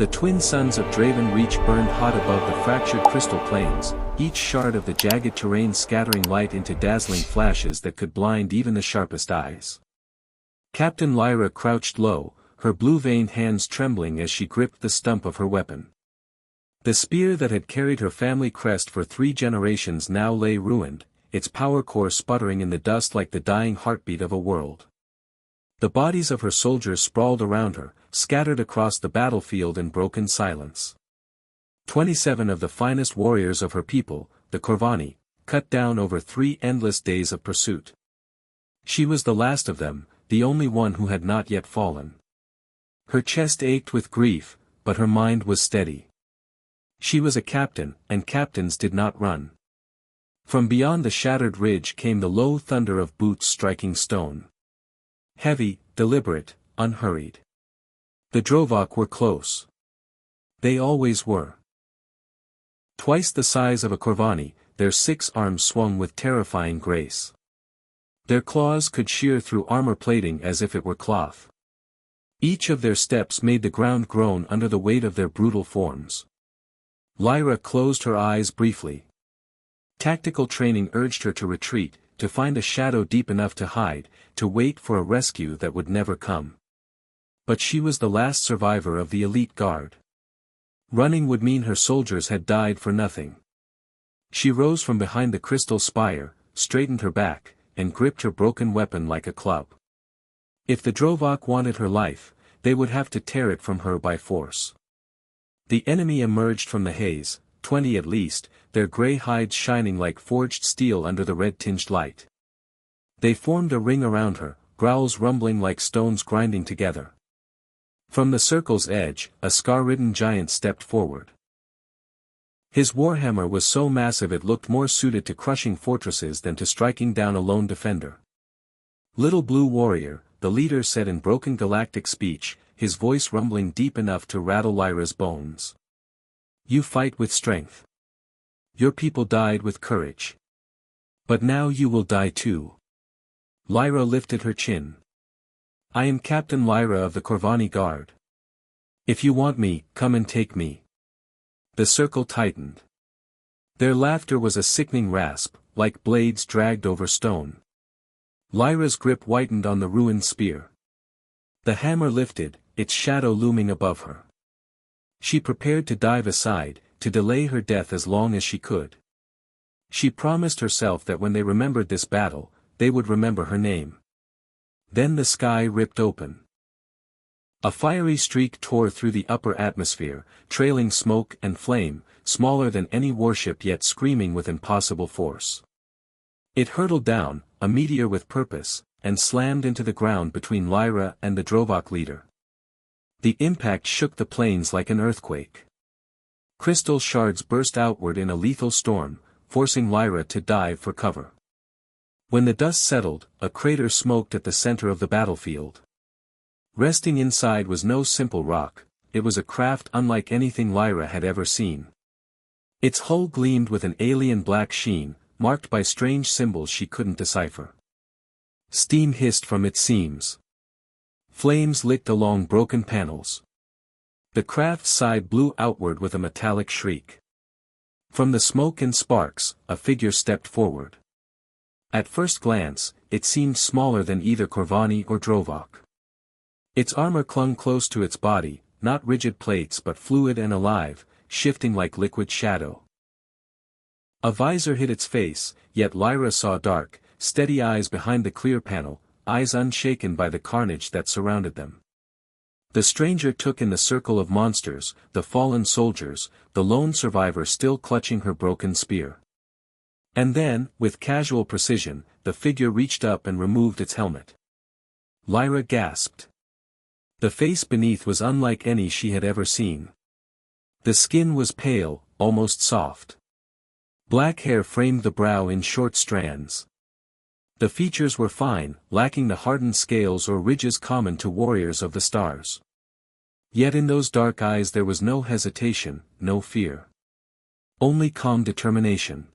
The twin suns of Draven Reach burned hot above the fractured crystal plains, each shard of the jagged terrain scattering light into dazzling flashes that could blind even the sharpest eyes. Captain Lyra crouched low, her blue-veined hands trembling as she gripped the stump of her weapon. The spear that had carried her family crest for 3 generations now lay ruined, its power core sputtering in the dust like the dying heartbeat of a world. The bodies of her soldiers sprawled around her, scattered across the battlefield in broken silence. 27 of the finest warriors of her people, the Corvani, cut down over 3 endless days of pursuit. She was the last of them, the only one who had not yet fallen. Her chest ached with grief, but her mind was steady. She was a captain, and captains did not run. From beyond the shattered ridge came the low thunder of boots striking stone. Heavy, deliberate, unhurried. The Drovok were close. They always were. Twice the size of a Corvani, their 6 arms swung with terrifying grace. Their claws could shear through armor plating as if it were cloth. Each of their steps made the ground groan under the weight of their brutal forms. Lyra closed her eyes briefly. Tactical training urged her to retreat, to find a shadow deep enough to hide, to wait for a rescue that would never come. But she was the last survivor of the elite guard. Running would mean her soldiers had died for nothing. She rose from behind the crystal spire, straightened her back, and gripped her broken weapon like a club. If the Drovok wanted her life, they would have to tear it from her by force. The enemy emerged from the haze, 20 at least, their grey hides shining like forged steel under the red-tinged light. They formed a ring around her, growls rumbling like stones grinding together. From the circle's edge, a scar-ridden giant stepped forward. His warhammer was so massive it looked more suited to crushing fortresses than to striking down a lone defender. "Little Blue Warrior," the leader said in broken galactic speech, his voice rumbling deep enough to rattle Lyra's bones. "You fight with strength. Your people died with courage. But now you will die too." Lyra lifted her chin. "I am Captain Lyra of the Corvani Guard. If you want me, come and take me." The circle tightened. Their laughter was a sickening rasp, like blades dragged over stone. Lyra's grip whitened on the ruined spear. The hammer lifted, its shadow looming above her. She prepared to dive aside, to delay her death as long as she could. She promised herself that when they remembered this battle, they would remember her name. Then the sky ripped open. A fiery streak tore through the upper atmosphere, trailing smoke and flame, smaller than any warship yet screaming with impossible force. It hurtled down, a meteor with purpose, and slammed into the ground between Lyra and the Drovok leader. The impact shook the plains like an earthquake. Crystal shards burst outward in a lethal storm, forcing Lyra to dive for cover. When the dust settled, a crater smoked at the center of the battlefield. Resting inside was no simple rock, it was a craft unlike anything Lyra had ever seen. Its hull gleamed with an alien black sheen, marked by strange symbols she couldn't decipher. Steam hissed from its seams. Flames licked along broken panels. The craft's side blew outward with a metallic shriek. From the smoke and sparks, a figure stepped forward. At first glance, it seemed smaller than either Corvani or Drovok. Its armor clung close to its body, not rigid plates but fluid and alive, shifting like liquid shadow. A visor hid its face, yet Lyra saw dark, steady eyes behind the clear panel, eyes unshaken by the carnage that surrounded them. The stranger took in the circle of monsters, the fallen soldiers, the lone survivor still clutching her broken spear. And then, with casual precision, the figure reached up and removed its helmet. Lyra gasped. The face beneath was unlike any she had ever seen. The skin was pale, almost soft. Black hair framed the brow in short strands. The features were fine, lacking the hardened scales or ridges common to warriors of the stars. Yet in those dark eyes there was no hesitation, no fear. Only calm determination.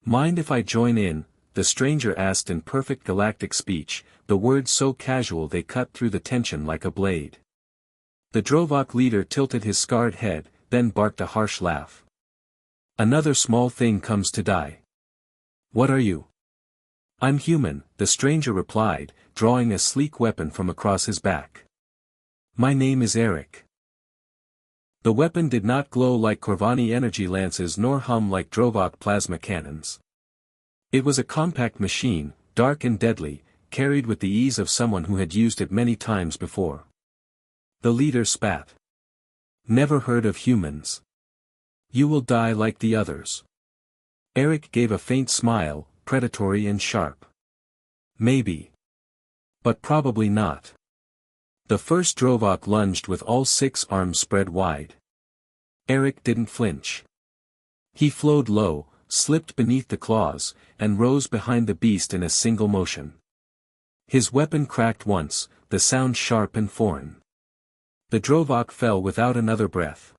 "Mind if I join in?" the stranger asked in perfect galactic speech, the words so casual they cut through the tension like a blade. The Drovok leader tilted his scarred head, then barked a harsh laugh. Another small thing comes to die. What are you? I'm human, the stranger replied, drawing a sleek weapon from across his back. My name is Eric. The weapon did not glow like Corvani energy lances nor hum like Drovok plasma cannons. It was a compact machine, dark and deadly, carried with the ease of someone who had used it many times before. The leader spat. Never heard of humans. You will die like the others. Eric gave a faint smile, predatory and sharp. Maybe. But probably not. The first Drovok lunged with all 6 arms spread wide. Eric didn't flinch. He flowed low, slipped beneath the claws, and rose behind the beast in a single motion. His weapon cracked once, the sound sharp and foreign. The Drovok fell without another breath.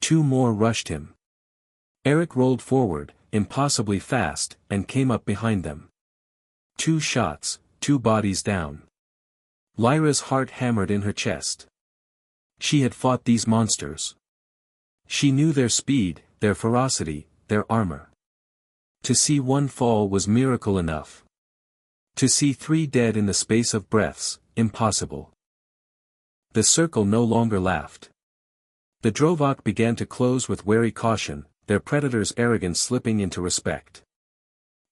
2 more rushed him. Eric rolled forward, impossibly fast, and came up behind them. 2 shots, 2 bodies down. Lyra's heart hammered in her chest. She had fought these monsters. She knew their speed, their ferocity, their armor. To see one fall was miracle enough. To see 3 dead in the space of breaths, impossible. The circle no longer laughed. The Drovok began to close with wary caution, their predator's arrogance slipping into respect.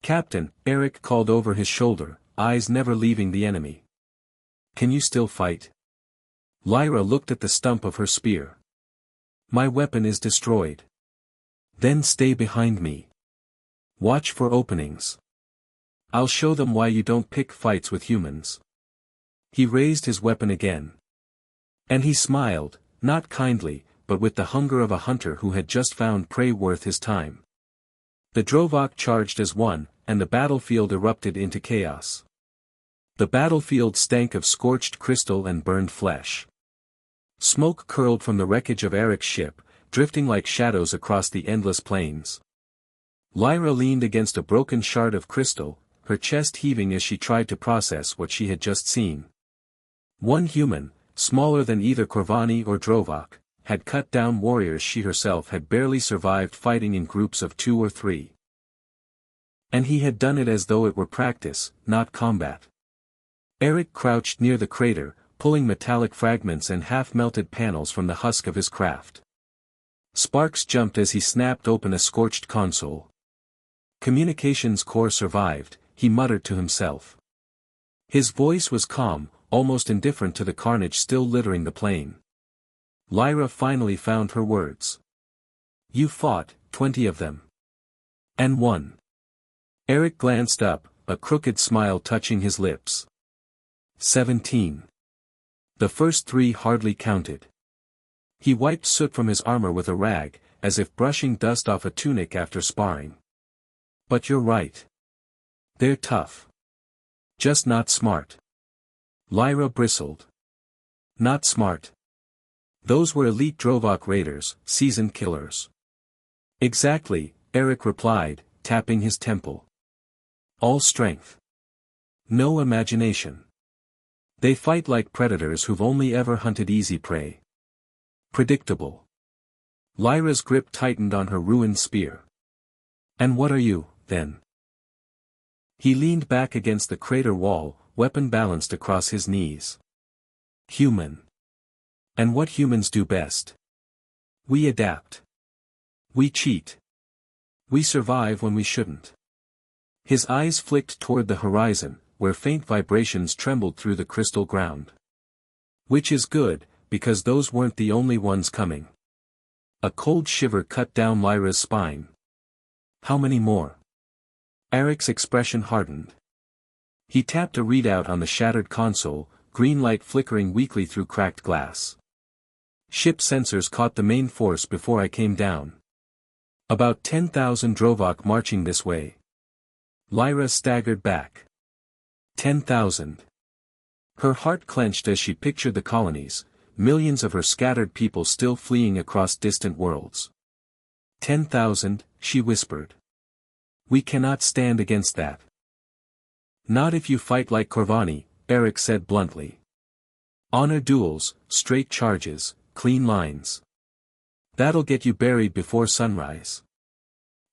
Captain, Eric called over his shoulder, eyes never leaving the enemy. Can you still fight? Lyra looked at the stump of her spear. My weapon is destroyed. Then stay behind me. Watch for openings. I'll show them why you don't pick fights with humans. He raised his weapon again. And he smiled, not kindly, but with the hunger of a hunter who had just found prey worth his time. The Drovok charged as one, and the battlefield erupted into chaos. The battlefield stank of scorched crystal and burned flesh. Smoke curled from the wreckage of Eric's ship, drifting like shadows across the endless plains. Lyra leaned against a broken shard of crystal, her chest heaving as she tried to process what she had just seen. One human, smaller than either Corvani or Drovok, had cut down warriors she herself had barely survived fighting in groups of 2 or 3. And he had done it as though it were practice, not combat. Eric crouched near the crater, pulling metallic fragments and half-melted panels from the husk of his craft. Sparks jumped as he snapped open a scorched console. Communications core survived, he muttered to himself. His voice was calm, almost indifferent to the carnage still littering the plain. Lyra finally found her words. You fought, 20 of them. And won. Eric glanced up, a crooked smile touching his lips. 17. The first 3 hardly counted. He wiped soot from his armor with a rag, as if brushing dust off a tunic after sparring. But you're right. They're tough. Just not smart. Lyra bristled. Not smart. Those were elite Drovok raiders, seasoned killers. Exactly, Eric replied, tapping his temple. All strength. No imagination. They fight like predators who've only ever hunted easy prey. Predictable. Lyra's grip tightened on her ruined spear. And what are you, then? He leaned back against the crater wall, weapon balanced across his knees. Human. And what humans do best? We adapt. We cheat. We survive when we shouldn't. His eyes flicked toward the horizon, where faint vibrations trembled through the crystal ground. Which is good, because those weren't the only ones coming. A cold shiver cut down Lyra's spine. How many more? Eric's expression hardened. He tapped a readout on the shattered console, green light flickering weakly through cracked glass. Ship sensors caught the main force before I came down. About 10,000 Drovok marching this way. Lyra staggered back. 10,000. Her heart clenched as she pictured the colonies, millions of her scattered people still fleeing across distant worlds. 10,000, she whispered. We cannot stand against that. Not if you fight like Corvani, Eric said bluntly. Honor duels, straight charges, clean lines. That'll get you buried before sunrise.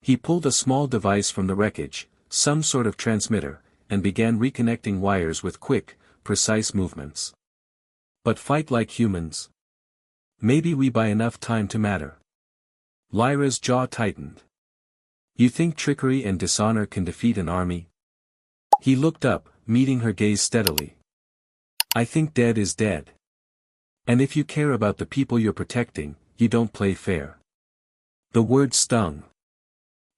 He pulled a small device from the wreckage, some sort of transmitter, and began reconnecting wires with quick, precise movements. But fight like humans? Maybe we buy enough time to matter. Lyra's jaw tightened. You think trickery and dishonor can defeat an army? He looked up, meeting her gaze steadily. I think dead is dead. And if you care about the people you're protecting, you don't play fair. The word stung.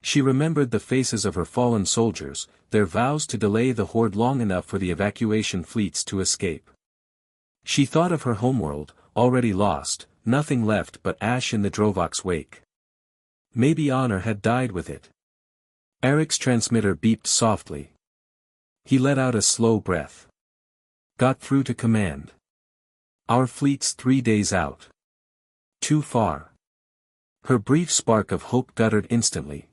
She remembered the faces of her fallen soldiers, their vows to delay the horde long enough for the evacuation fleets to escape. She thought of her homeworld, already lost, nothing left but ash in the Drovok's wake. Maybe honor had died with it. Eric's transmitter beeped softly. He let out a slow breath. Got through to command. Our fleet's 3 days out. Too far. Her brief spark of hope guttered instantly.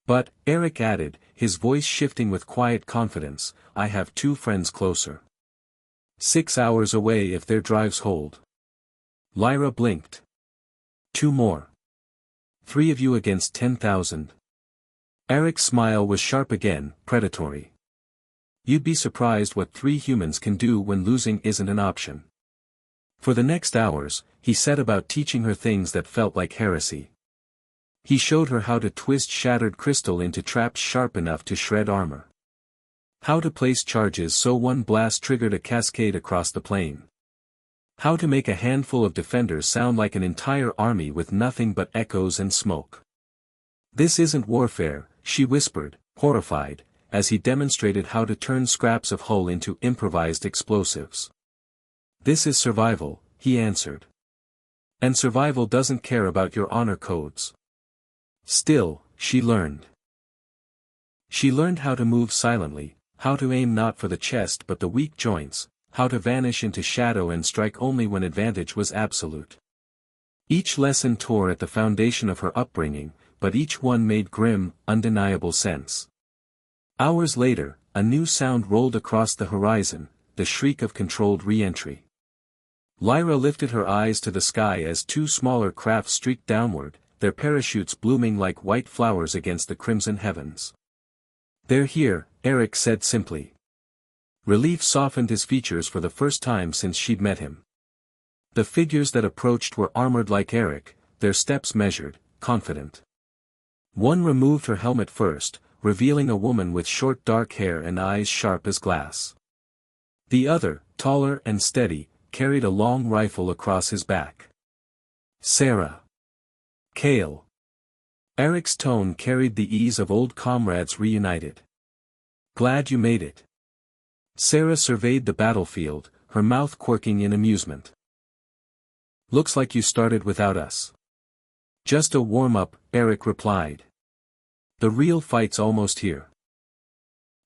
But, Eric added, his voice shifting with quiet confidence, I have 2 friends closer. 6 hours away if their drives hold. Lyra blinked. 2 more. 3 of you against 10,000. Eric's smile was sharp again, predatory. You'd be surprised what 3 humans can do when losing isn't an option. For the next hours, he set about teaching her things that felt like heresy. He showed her how to twist shattered crystal into traps sharp enough to shred armor. How to place charges so one blast triggered a cascade across the plane. How to make a handful of defenders sound like an entire army with nothing but echoes and smoke. This isn't warfare, she whispered, horrified, as he demonstrated how to turn scraps of hull into improvised explosives. This is survival, he answered. And survival doesn't care about your honor codes. Still, she learned. She learned how to move silently, how to aim not for the chest but the weak joints, how to vanish into shadow and strike only when advantage was absolute. Each lesson tore at the foundation of her upbringing, but each one made grim, undeniable sense. Hours later, a new sound rolled across the horizon, the shriek of controlled re-entry. Lyra lifted her eyes to the sky as 2 smaller craft streaked downward, their parachutes blooming like white flowers against the crimson heavens. They're here, Eric said simply. Relief softened his features for the first time since she'd met him. The figures that approached were armored like Eric, their steps measured, confident. One removed her helmet first, revealing a woman with short dark hair and eyes sharp as glass. The other, taller and steady, carried a long rifle across his back. Sarah. Kale. Eric's tone carried the ease of old comrades reunited. Glad you made it. Sarah surveyed the battlefield, her mouth quirking in amusement. Looks like you started without us. Just a warm-up, Eric replied. The real fight's almost here.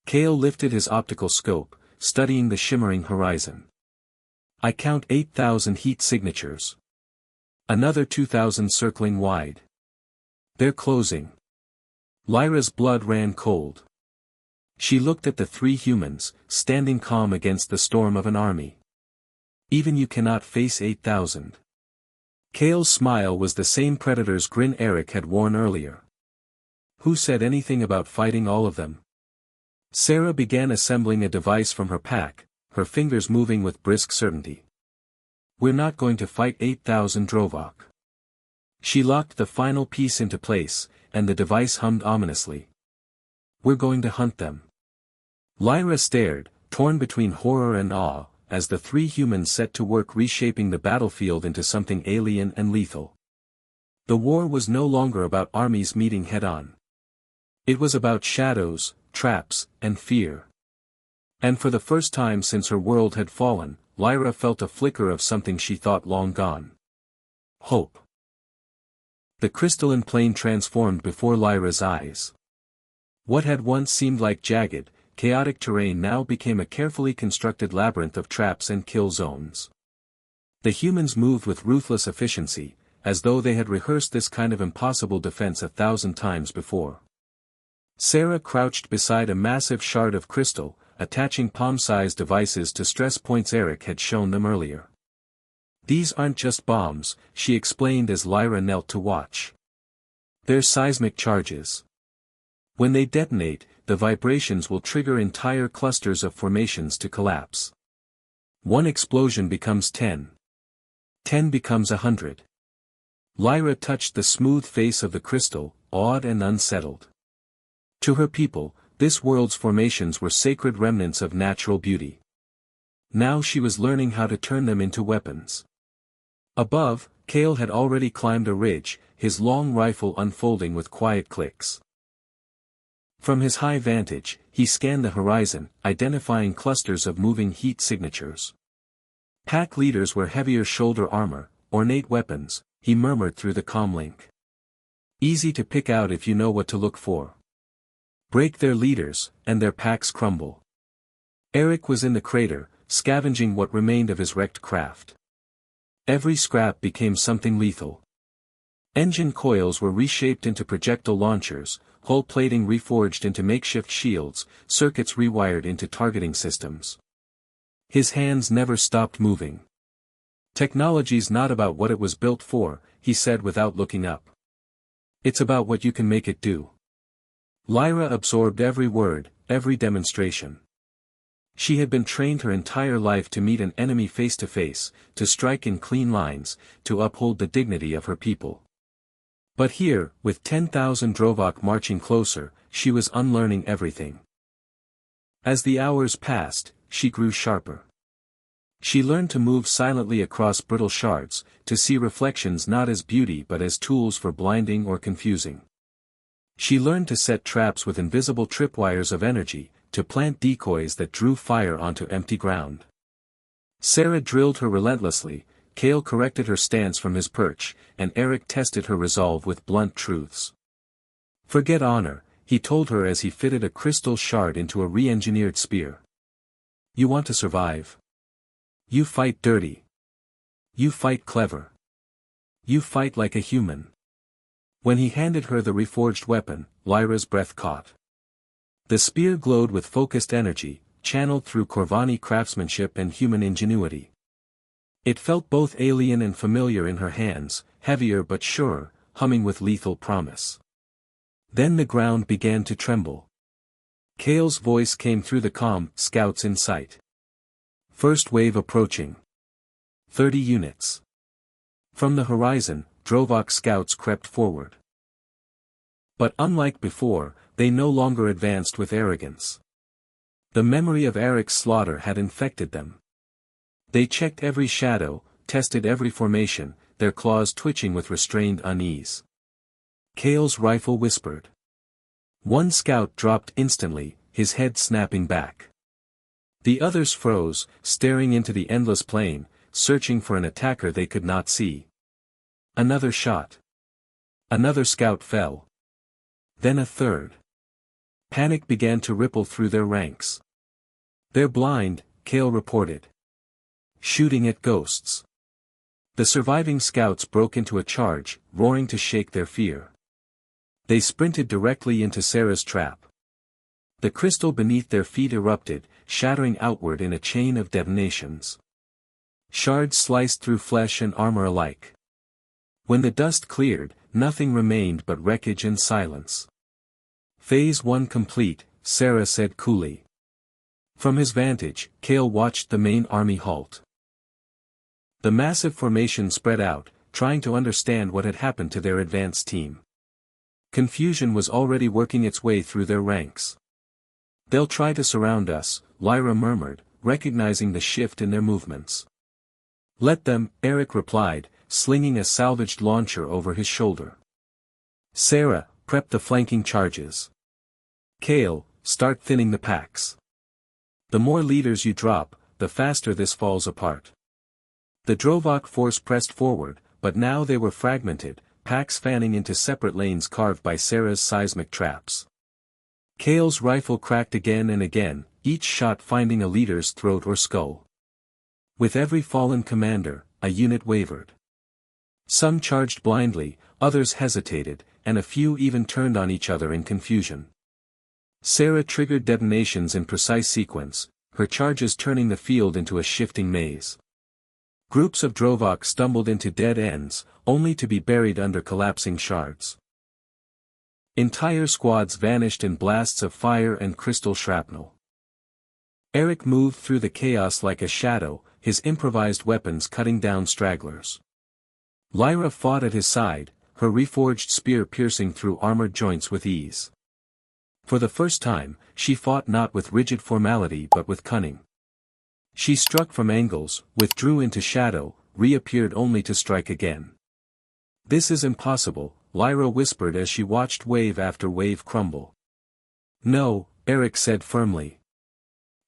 Kale lifted his optical scope, studying the shimmering horizon. I count 8,000 heat signatures. Another 2,000 circling wide. They're closing. Lyra's blood ran cold. She looked at the 3 humans, standing calm against the storm of an army. Even you cannot face 8,000. Kale's smile was the same predator's grin Eric had worn earlier. Who said anything about fighting all of them? Sarah began assembling a device from her pack, her fingers moving with brisk certainty. We're not going to fight 8,000 Drovok. She locked the final piece into place, and the device hummed ominously. We're going to hunt them. Lyra stared, torn between horror and awe, as the 3 humans set to work reshaping the battlefield into something alien and lethal. The war was no longer about armies meeting head-on. It was about shadows, traps, and fear. And for the first time since her world had fallen, Lyra felt a flicker of something she thought long gone. Hope. The crystalline plane transformed before Lyra's eyes. What had once seemed like jagged, chaotic terrain now became a carefully constructed labyrinth of traps and kill zones. The humans moved with ruthless efficiency, as though they had rehearsed this kind of impossible defense 1,000 times before. Sarah crouched beside a massive shard of crystal, attaching palm-sized devices to stress points Eric had shown them earlier. These aren't just bombs, she explained as Lyra knelt to watch. They're seismic charges. When they detonate, the vibrations will trigger entire clusters of formations to collapse. One explosion becomes 10. 10 becomes 100. Lyra touched the smooth face of the crystal, awed and unsettled. To her people, this world's formations were sacred remnants of natural beauty. Now she was learning how to turn them into weapons. Above, Kale had already climbed a ridge, his long rifle unfolding with quiet clicks. From his high vantage, he scanned the horizon, identifying clusters of moving heat signatures. Pack leaders wear heavier shoulder armor, ornate weapons, he murmured through the comlink. Easy to pick out if you know what to look for. Break their leaders, and their packs crumble. Eric was in the crater, scavenging what remained of his wrecked craft. Every scrap became something lethal. Engine coils were reshaped into projectile launchers, hull plating reforged into makeshift shields, circuits rewired into targeting systems. His hands never stopped moving. Technology's not about what it was built for, he said without looking up. It's about what you can make it do. Lyra absorbed every word, every demonstration. She had been trained her entire life to meet an enemy face to face, to strike in clean lines, to uphold the dignity of her people. But here, with 10,000 Drovok marching closer, she was unlearning everything. As the hours passed, she grew sharper. She learned to move silently across brittle shards, to see reflections not as beauty but as tools for blinding or confusing. She learned to set traps with invisible tripwires of energy, to plant decoys that drew fire onto empty ground. Sarah drilled her relentlessly, Kale corrected her stance from his perch, and Eric tested her resolve with blunt truths. Forget honor, he told her as he fitted a crystal shard into a re-engineered spear. You want to survive. You fight dirty. You fight clever. You fight like a human. When he handed her the reforged weapon, Lyra's breath caught. The spear glowed with focused energy, channeled through Corvani craftsmanship and human ingenuity. It felt both alien and familiar in her hands, heavier but surer, humming with lethal promise. Then the ground began to tremble. Kale's voice came through the comm, scouts in sight. First wave approaching. 30 units. From the horizon, Drovok scouts crept forward. But unlike before, they no longer advanced with arrogance. The memory of Eric's slaughter had infected them. They checked every shadow, tested every formation, their claws twitching with restrained unease. Kale's rifle whispered. One scout dropped instantly, his head snapping back. The others froze, staring into the endless plain, searching for an attacker they could not see. Another shot. Another scout fell. Then a third. Panic began to ripple through their ranks. They're blind, Kale reported. Shooting at ghosts. The surviving scouts broke into a charge, roaring to shake their fear. They sprinted directly into Sarah's trap. The crystal beneath their feet erupted, shattering outward in a chain of detonations. Shards sliced through flesh and armor alike. When the dust cleared, nothing remained but wreckage and silence. Phase 1 complete, Sarah said coolly. From his vantage, Kale watched the main army halt. The massive formation spread out, trying to understand what had happened to their advance team. Confusion was already working its way through their ranks. They'll try to surround us, Lyra murmured, recognizing the shift in their movements. Let them, Eric replied, slinging a salvaged launcher over his shoulder. Sarah, prep the flanking charges. Kale, start thinning the packs. The more leaders you drop, the faster this falls apart. The Drovok force pressed forward, but now they were fragmented, packs fanning into separate lanes carved by Sarah's seismic traps. Kale's rifle cracked again and again, each shot finding a leader's throat or skull. With every fallen commander, a unit wavered. Some charged blindly, others hesitated, and a few even turned on each other in confusion. Sarah triggered detonations in precise sequence, her charges turning the field into a shifting maze. Groups of Drovok stumbled into dead ends, only to be buried under collapsing shards. Entire squads vanished in blasts of fire and crystal shrapnel. Eric moved through the chaos like a shadow, his improvised weapons cutting down stragglers. Lyra fought at his side, her reforged spear piercing through armored joints with ease. For the first time, she fought not with rigid formality but with cunning. She struck from angles, withdrew into shadow, reappeared only to strike again. "This is impossible," Lyra whispered as she watched wave after wave crumble. "No," Eric said firmly.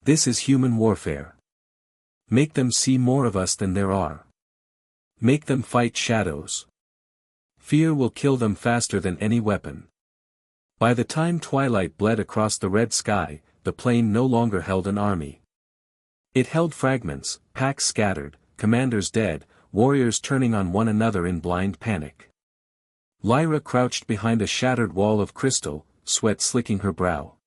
"This is human warfare. Make them see more of us than there are. Make them fight shadows. Fear will kill them faster than any weapon." By the time twilight bled across the red sky, the plane no longer held an army. It held fragments, packs scattered, commanders dead, warriors turning on one another in blind panic. Lyra crouched behind a shattered wall of crystal, sweat slicking her brow.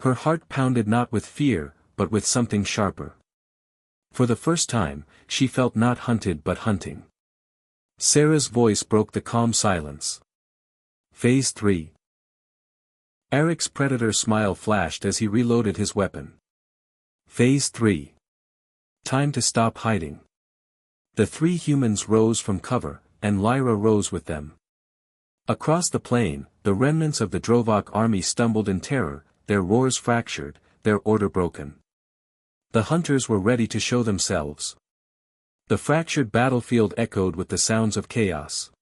Her heart pounded not with fear, but with something sharper. For the first time, she felt not hunted but hunting. Sarah's voice broke the calm silence. Phase 3. Eric's predator smile flashed as he reloaded his weapon. Phase 3. Time to stop hiding. The three humans rose from cover, and Lyra rose with them. Across the plain, the remnants of the Drovok army stumbled in terror, their roars fractured, their order broken. The hunters were ready to show themselves. The fractured battlefield echoed with the sounds of chaos.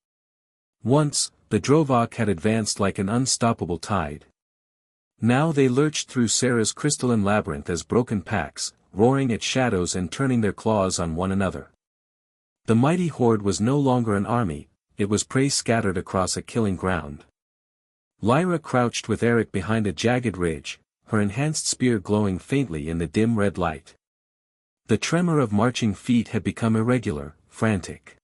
Once, the Drovok had advanced like an unstoppable tide. Now they lurched through Sarah's crystalline labyrinth as broken packs, roaring at shadows and turning their claws on one another. The mighty horde was no longer an army, it was prey scattered across a killing ground. Lyra crouched with Eric behind a jagged ridge, her enhanced spear glowing faintly in the dim red light. The tremor of marching feet had become irregular, frantic.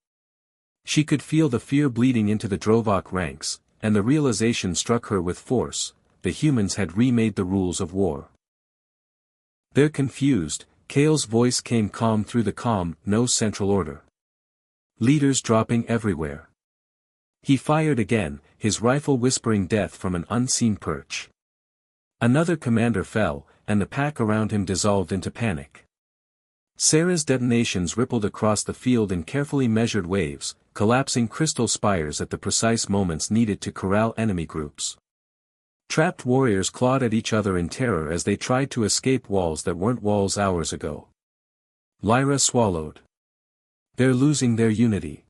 She could feel the fear bleeding into the Drovok ranks, and the realization struck her with force: the humans had remade the rules of war. "They're confused," Kale's voice came calm through the calm, no central order. "Leaders dropping everywhere." He fired again, his rifle whispering death from an unseen perch. Another commander fell, and the pack around him dissolved into panic. Sarah's detonations rippled across the field in carefully measured waves, collapsing crystal spires at the precise moments needed to corral enemy groups. Trapped warriors clawed at each other in terror as they tried to escape walls that weren't walls hours ago. Lyra swallowed. "They're losing their unity."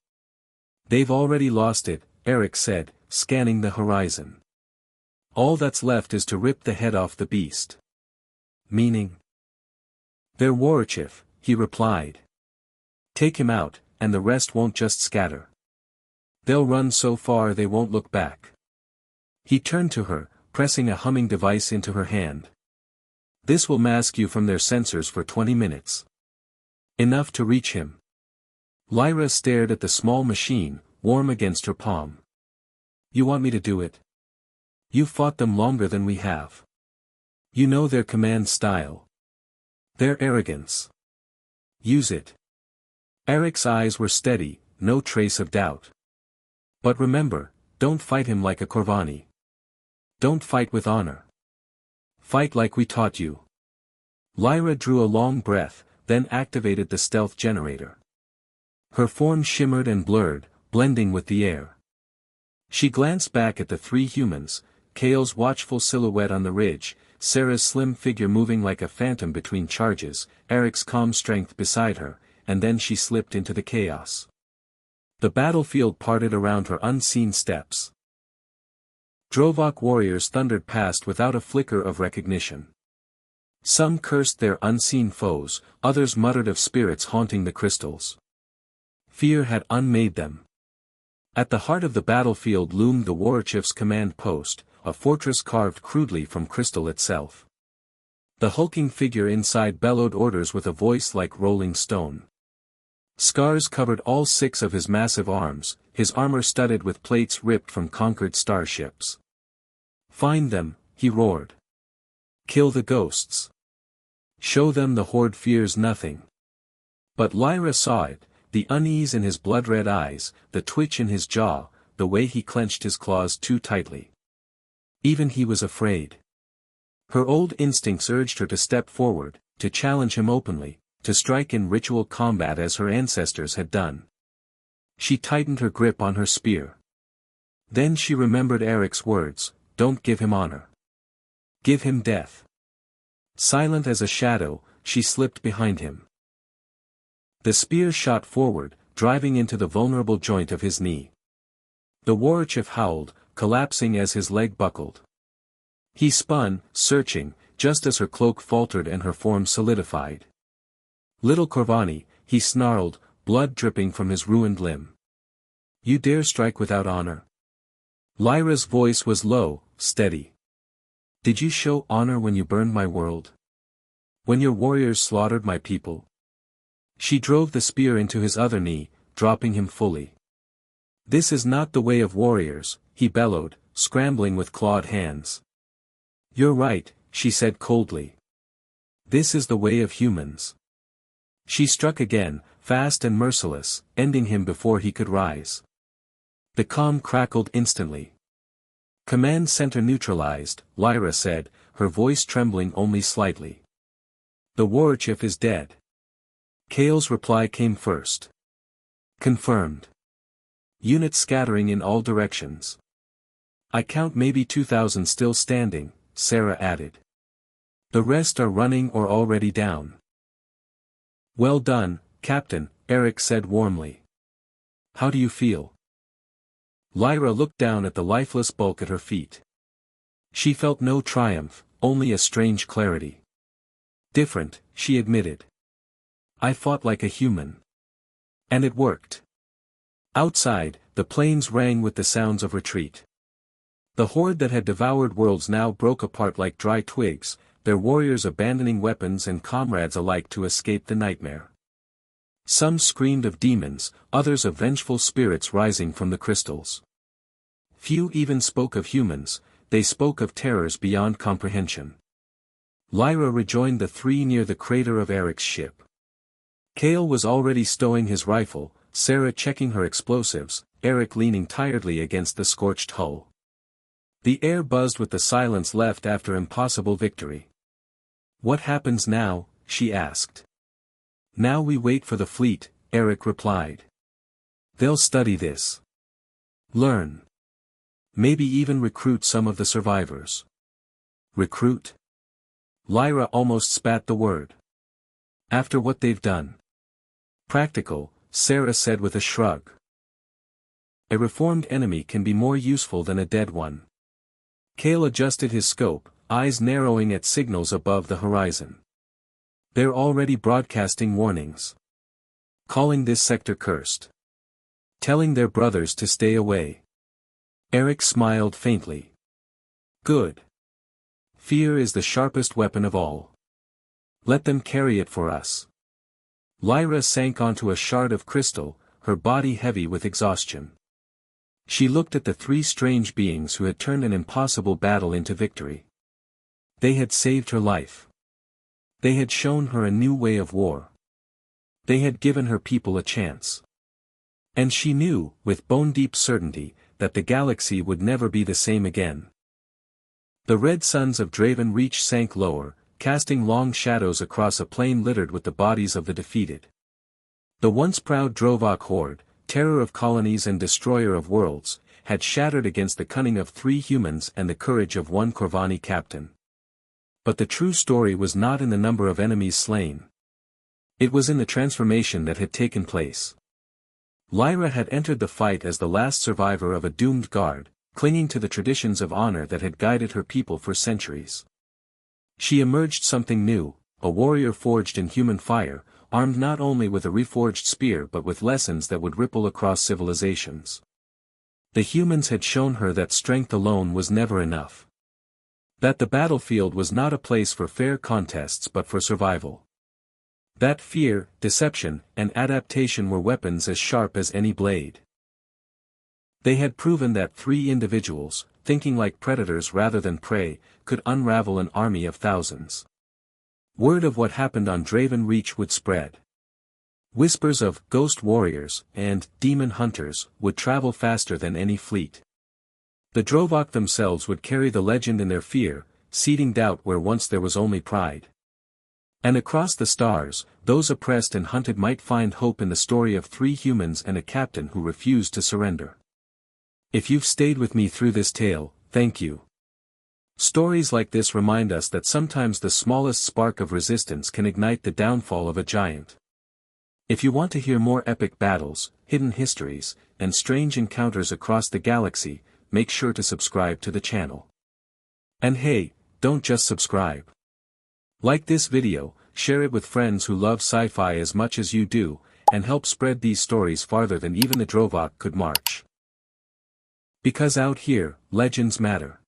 "They've already lost it," Eric said, scanning the horizon. "All that's left is to rip the head off the beast." "Meaning?" "Their warchief," he replied. "Take him out, and the rest won't just scatter. They'll run so far they won't look back." He turned to her, pressing a humming device into her hand. "This will mask you from their sensors for 20 minutes. Enough to reach him." Lyra stared at the small machine, warm against her palm. "You want me to do it? You've fought them longer than we have. You know their command style. Their arrogance. Use it." Eric's eyes were steady, no trace of doubt. "But remember, don't fight him like a Corvani. Don't fight with honor. Fight like we taught you." Lyra drew a long breath, then activated the stealth generator. Her form shimmered and blurred, blending with the air. She glanced back at the three humans, Kale's watchful silhouette on the ridge, Sarah's slim figure moving like a phantom between charges, Eric's calm strength beside her, and then she slipped into the chaos. The battlefield parted around her unseen steps. Drovok warriors thundered past without a flicker of recognition. Some cursed their unseen foes, others muttered of spirits haunting the crystals. Fear had unmade them. At the heart of the battlefield loomed the warchief's command post, a fortress carved crudely from crystal itself. The hulking figure inside bellowed orders with a voice like rolling stone. Scars covered all 6 of his massive arms, his armor studded with plates ripped from conquered starships. "Find them," he roared. Kill the ghosts. Show them the horde fears nothing. But Lyra saw it, the unease in his blood-red eyes, the twitch in his jaw, the way he clenched his claws too tightly. Even he was afraid. Her old instincts urged her to step forward, to challenge him openly, to strike in ritual combat as her ancestors had done. She tightened her grip on her spear. Then she remembered Eric's words, "Don't give him honor. Give him death." Silent as a shadow, she slipped behind him. The spear shot forward, driving into the vulnerable joint of his knee. The warchief howled, collapsing as his leg buckled. He spun, searching, just as her cloak faltered and her form solidified. "Little Corvani," he snarled, blood dripping from his ruined limb. "You dare strike without honor?" Lyra's voice was low, steady. "Did you show honor when you burned my world? When your warriors slaughtered my people?" She drove the spear into his other knee, dropping him fully. "This is not the way of warriors," he bellowed, scrambling with clawed hands. "You're right," she said coldly. "This is the way of humans." She struck again, fast and merciless, ending him before he could rise. The comm crackled instantly. "Command center neutralized," Lyra said, her voice trembling only slightly. "The warchief is dead." Kale's reply came first. "Confirmed. Units scattering in all directions. I count maybe 2,000 still standing," Sarah added. "The rest are running or already down." "Well done, Captain," Eric said warmly. "How do you feel?" Lyra looked down at the lifeless bulk at her feet. She felt no triumph, only a strange clarity. "Different," she admitted. "I fought like a human. And it worked." Outside, the plains rang with the sounds of retreat. The horde that had devoured worlds now broke apart like dry twigs, their warriors abandoning weapons and comrades alike to escape the nightmare. Some screamed of demons, others of vengeful spirits rising from the crystals. Few even spoke of humans, they spoke of terrors beyond comprehension. Lyra rejoined the three near the crater of Eric's ship. Kale was already stowing his rifle, Sarah checking her explosives, Eric leaning tiredly against the scorched hull. The air buzzed with the silence left after impossible victory. "What happens now?" she asked. "Now we wait for the fleet," Eric replied. "They'll study this. Learn. Maybe even recruit some of the survivors." "Recruit?" Lyra almost spat the word. "After what they've done." "Practical," Sarah said with a shrug. "A reformed enemy can be more useful than a dead one." Kale adjusted his scope, eyes narrowing at signals above the horizon. "They're already broadcasting warnings. Calling this sector cursed. Telling their brothers to stay away." Eric smiled faintly. "Good. Fear is the sharpest weapon of all. Let them carry it for us." Lyra sank onto a shard of crystal, her body heavy with exhaustion. She looked at the three strange beings who had turned an impossible battle into victory. They had saved her life. They had shown her a new way of war. They had given her people a chance. And she knew, with bone-deep certainty, that the galaxy would never be the same again. The red suns of Draven Reach sank lower, casting long shadows across a plain littered with the bodies of the defeated. The once proud Drovok horde, terror of colonies and destroyer of worlds, had shattered against the cunning of 3 humans and the courage of 1 Corvani captain. But the true story was not in the number of enemies slain. It was in the transformation that had taken place. Lyra had entered the fight as the last survivor of a doomed guard, clinging to the traditions of honor that had guided her people for centuries. She emerged something new, a warrior forged in human fire, armed not only with a reforged spear but with lessons that would ripple across civilizations. The humans had shown her that strength alone was never enough. That the battlefield was not a place for fair contests but for survival. That fear, deception, and adaptation were weapons as sharp as any blade. They had proven that 3 individuals, thinking like predators rather than prey, could unravel an army of thousands. Word of what happened on Draven Reach would spread. Whispers of ghost warriors and demon hunters would travel faster than any fleet. The Drovok themselves would carry the legend in their fear, seeding doubt where once there was only pride. And across the stars, those oppressed and hunted might find hope in the story of 3 humans and a captain who refused to surrender. If you've stayed with me through this tale, thank you. Stories like this remind us that sometimes the smallest spark of resistance can ignite the downfall of a giant. If you want to hear more epic battles, hidden histories, and strange encounters across the galaxy, make sure to subscribe to the channel. And hey, don't just subscribe. Like this video, share it with friends who love sci-fi as much as you do, and help spread these stories farther than even the Drovok could march. Because out here, legends matter.